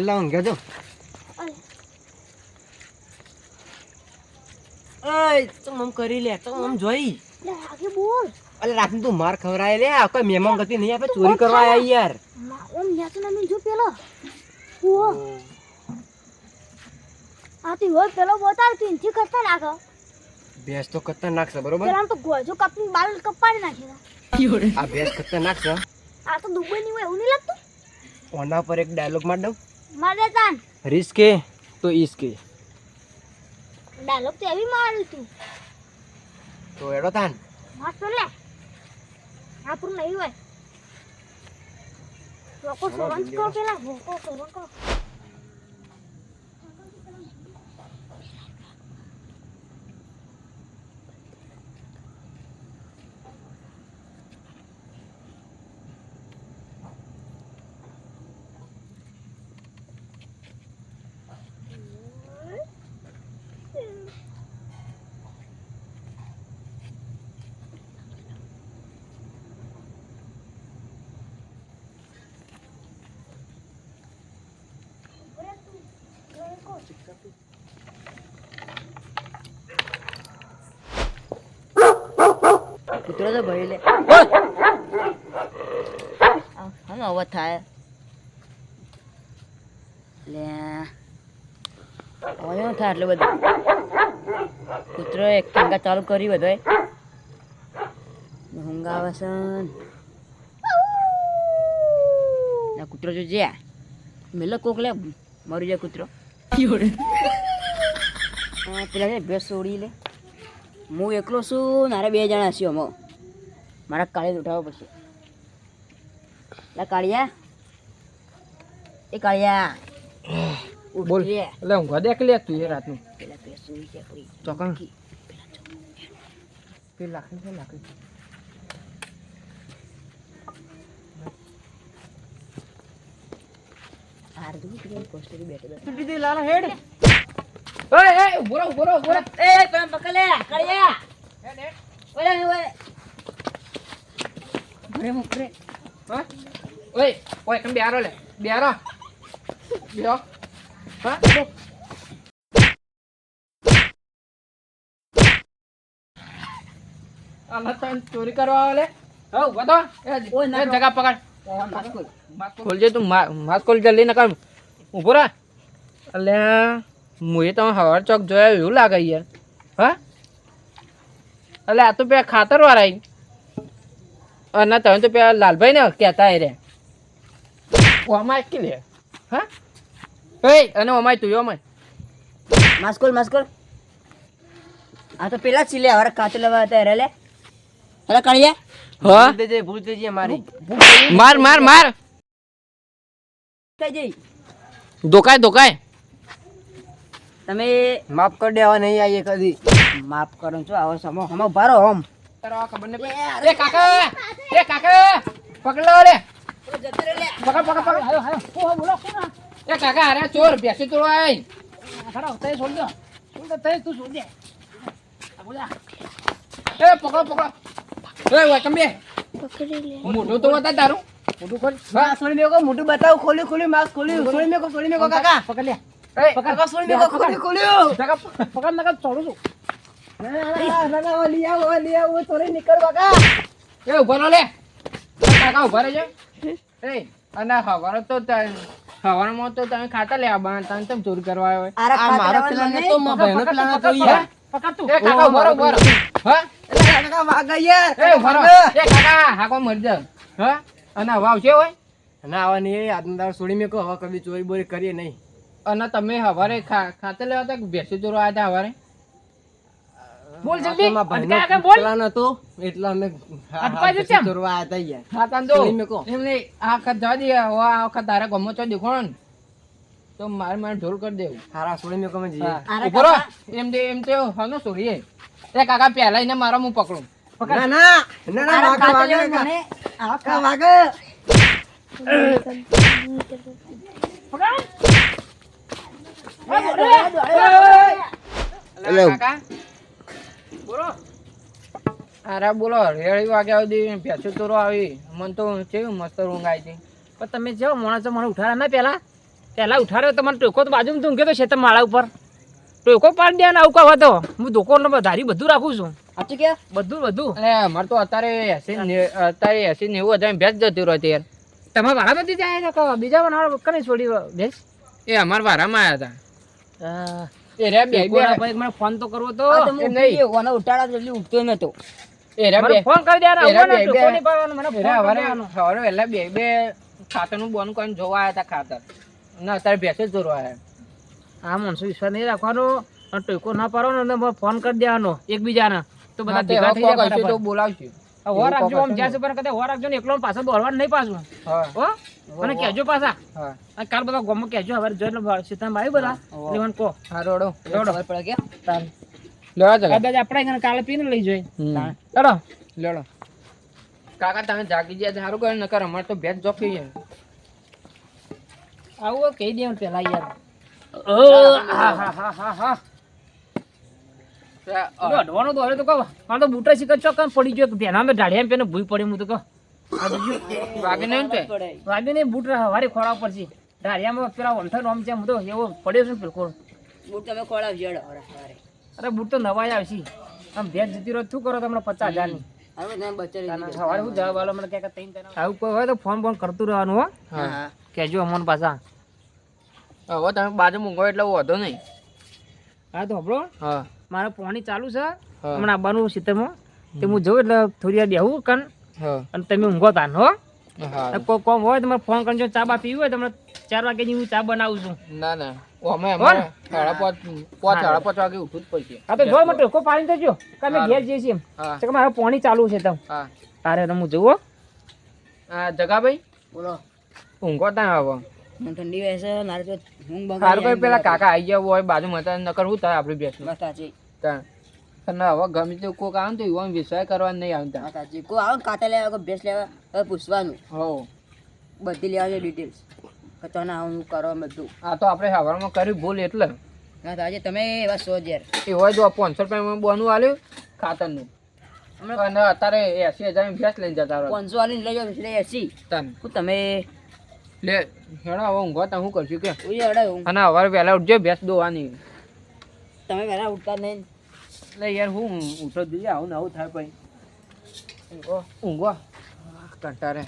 પેલા ઊંઘે જો ઓય તો મમ કરી લે તો મમ જોઈ લે આગે બોલ અલે રાતનું તું માર ખવરાય લે કોઈ મહેમાન ગતિ નહીં આપે ચોરી કરવા આયા યાર ઓમ નેતો ના જો પેલો ઓ આતી હોય પેલો બોતાલ તીનથી કરતા લાગો ભેંસ તો ખતરનાક છે બરોબર પેલા તો ગોજો કાપી બાલ કપાડી નાખેલા આ ભેંસ ખતરનાક છે આ તો દુબઈ ની હોય એવું નહીં લાગતું ઓના પર એક ડાયલોગ માર દઉં મારે તાન રિસ્કે તો ઈસકે ડાયલોગ તો એવી મારી તું તો એડો તાન મસ્ત લે આપણું નહીં હોય લોકો સોરંજ કરો પેલા ભોકો સોરંજ કરો કૂતરો તો ભય લે આનો અવાજ થાય લે અવાજ ન થાય એટલે બધું કૂતરો એક ટીંગા ચાલુ કરી બધો ઊંઘ આવે છે કૂતરો જો જ્યાં મેલો કોક લે મરી જાય કૂતરો પેલા ભેંસ છોડી લે હું એકલો છું મારે 2 જણા છીએ અમે મારા કાળી ઉઠાવવા પડશે લે કાળિયા એ કાળિયા બોલ એટલે ઊંઘવા દે કે લે તું એ રાતનું પેલા ભેંસ છોડી છે કોઈ ચોકન પેલા લાકડી હાર દઉં કે પોસ્ટરી બેઠો તું દે લાલા હેડ ઓય બોરો એ તમે પકડ લે કાળિયા હેડ ઓલે ઓલે ઘરે મુકરે હા ઓય તમે બેહારો લે બેહો હા આલા તન ચોરી કરવા આલે હો વધો એ જગા પકડ ખોલજે તું માસ ખોલ જલ્દી ન કર ઊભો રહે અલ્યા મુએ તો હવાર ચોક જોયા એવું લાગે યાર હા અલે આ તો પેલા ખાતર વાળા અને તમે તો પેલા લાલભાઈ ને કહેતા રે ઓમાય કે લે હા એ અને ઓમાય તું ઓમાય માસ્કોલ આ તો પેલા ચીલે હવાર કાચ લેવા હતા રે લે અરે કાળિયા હા ભૂલ દેજે મારી માર કઈ જઈ ધોકાય તમે માફ કરી દેવા નહીં આવીએ કદી માફ કરો છો આવો સમો હમો ભારો હોમ ખબર ને એ કાકા પકડ લો રે પકડ ઓ બોલો કોણ એ કાકા અરે ચોર બેસી તો આય ખરા તઈ છોડ દો તું છોડ દે આ બોલા એ પકડો એ ઓય કમ બે પકડી લે મોઢું તો બતા તારું મોઢું ખોલ હા સોરી મેકો મોઢું બતાવ ખોલી માસ ખોલી સોરી મેકો કાકા પકડ લે એ પકડ સોરી મેકો ખોલ્યો કાકા પકડ નકા છોડું છું ના લી આવો સોરી નીકળ કાકા એ ઉભો રો લે કાકા ઉભા રહેજો એ અને હવારે તો હવારમાં તો તમે ખાતા લે આ તમે કેમ ચોરી કરવા આવ્યો આ મારો પ્લાન તો માં ભાઈનો પ્લાન હતો યાર પકડ તું એ કાકા ઉભો રો હા કાકા વાગા યાર એ ઉભો રો એ કાકા હાકો મરી જા હા અને હવા આવશે હોય ના આવા નહીં આજના છોડી મેકો હવા કદી ચોરી બોરી કરીએ નહીં અને તમે હવારે ખાતે લેવા હતા ભેંસો ચોરવા આવ્યા હતા હવારે બોલ જલ્દી કાકા બોલ પ્લાન હતો એટલે અમે ભેંસો ચોરવા આવ્યા હતા યાર હા તાન દો એમને આ વખત જવા દે આ વખત તારા ગમો ચો દેખો ને તો મારે ઢોલ કરી દેવું હારા છોડી મેકો અમે જઈએ ઉભો રહો એમ તો હનો છોડીએ એ કાકા પહેલા એને મારો હું પકડું ના વાગે બોલો રેડી વાગ્યા સુધી ભેંસો ચોરો આવી મને તો કેવું મસ્ત ઊંઘ આવી હતી પણ તમે જેવો માણસો મને ઉઠાડા ના પેલા પેલા ઉઠાડ્યો તો મને ટોકો તો બાજુમાં તું તો શેતર માળા ઉપર ટોકો પાડી દે ને આવું કહો તો હું દુકાન ધારી બધું રાખું છું સાચું કે બધું અરે અમારે તો અત્યારે 80-90 હજાર ભેંસ જતી રહી યાર. તમારા વાળા બધી જાય છે કે બીજા બનાવો કને છોડી ભેંસ એ અમારા વારામાં આવ્યા હતા. એ રે બે ટોકોના ભાઈ મને ફોન તો કરવો તો આ તો હું ઉઠી ગયો ઓને ઉઠાડા જલ્દી ઉઠતો નતો એ રે મને બે ફોન કરી દે ને એ રે મને બે- ટોકો બે- નહીં પાડવાનો મને ફોન કરી દેવાનો. સવારે વહેલા બે ખાતરનું બોનું કરીને જોવા આવ્યા હતા ખાતર ના અત્યારે ભેંસે જ જોરવા આવ્યા. આ માણસો વિશ્વાસ નહીં રાખવાનો અને ટોકો ના પાડવાનો ને મને ફોન કરી દેવાનો એકબીજાને તો બધા હા, તે ભેગા હવે થઈ જાય કોક હશે તો ફટાફટ. બોલાવશું. હો રાખજો આમ એવું જ્યાં સુધી કદાચ હો રાખજો ને એકલો પાછા દોડવાનું નહીં પાછું હા હો મને કહેજો પાછા હા અને કાલ બધા ગોમાં કહેજો હવે જોઈ લો સીતામાં આવી બધા એટલે મને કહો હા રોડો ખબર પડે કે તાર લેવા જગા કદાચ આપણે એને કાલે પીને લઈ જોઈએ હમ. ચલો લેડો કાકા તમે જાગી ગયા સારું કરે નકર અમારે તો ભેંસ જોખી છે. આવું કહી દે પેલા યાર હા હા હા હા હા અઢવાનો દોડ્યો તો કહો હા તો બુટા શીખર ચોક પડી ગયો ભેના મેં ઢાળિયા પેને ભૂઈ પડી હું તો કહો વાગે નહીં ને તે? વાગે નહીં બુટ હવારે ખોરાક પડશે ઢાળિયામાં પેલા વંથર રોમ છે હું તો એવો પડ્યો છું ને બિલકુલ બૂટ તમે ખોળાવજો હેડો હવારે અરે બુટ તો નવાઈ આવશે આમ ભેજ જતી રહો શું કરો તમને 50,000 ની હવે તમે બચારી સવારે હું જવાબ આલો મને ક્યાંક તઈને તઈને આવું કોઈ હોય તો ફોન ફોન કરતું રહેવાનું હો હા કહેજો અમોન પાછા હવે તમે બાજુ મૂંગો એટલે વાંધો નહીં. હા તો હબળો હા મારે પાણી ચાલુ છે હા. હમણાં આવવાનું સીતરમાં તે હું જોઉં એટલે થોડી વાર બેહું કન હા અને તમે ઊંઘો તાન હો હા કોઈ કોમ હોય તમારે ફોન કરજો ચા બા પીવી હોય તમને 4 વાગે હું ચા બનાવું છું ના ના અમે અમારે 4:30 વાગે ઉઠવું જ પડશે. હા તો જો મને ટોકો પાણી દેજો કે અમે હારું. ઘેર જઈએ છીએ હા તો કે મારે પાણી ચાલુ છે તમ હા તારે હું જોવો જગાભાઈ બોલો ઊંઘો ત્યાં આવો મને ઠંડી વહેશે મારે તો ઊંઘ બગાડી સારું કોઈ પેલા કાકા આવી ગયા હોય બાજુમાં હતા નકર હું થાય આપણી બેસનું બસ સાચી ત્યાં અને હવે ગમે તે કોક આવે ને તો યુવાન વિશ્વાસ કરવા નહીં આવતા. હા સાચી કોઈ આવે ને કાંટા લેવા કોઈ ભેંસ લેવા હવે પૂછવાનું હો બધી લેવાની ડિટેલ્સ કે તને આવું કરો બધું આ તો આપણે સવારમાં કર્યું ભૂલ એટલે ના તો આજે તમે એવા સો યાર એ હોય તો 500 રૂપિયામાં બોનું આલ્યું ખાતરનું અને અત્યારે 80,000 ની ભેંસ લઈને જતા રહો 500 વાળી લઈ જાઓ એટલે 80 તને હું તમે લે હેડો હવે ઊંઘો ત્યાં શું કરશું કે ઉઈ અડાય હું અને સવારે વહેલા ઉઠજો ભેંસ દોવાની તમે વહેલા ઉઠતા નહીં એટલે યાર હું ઉઠો જોઈએ આવું ને આવું થાય પછી ઊંઘો કંટાળે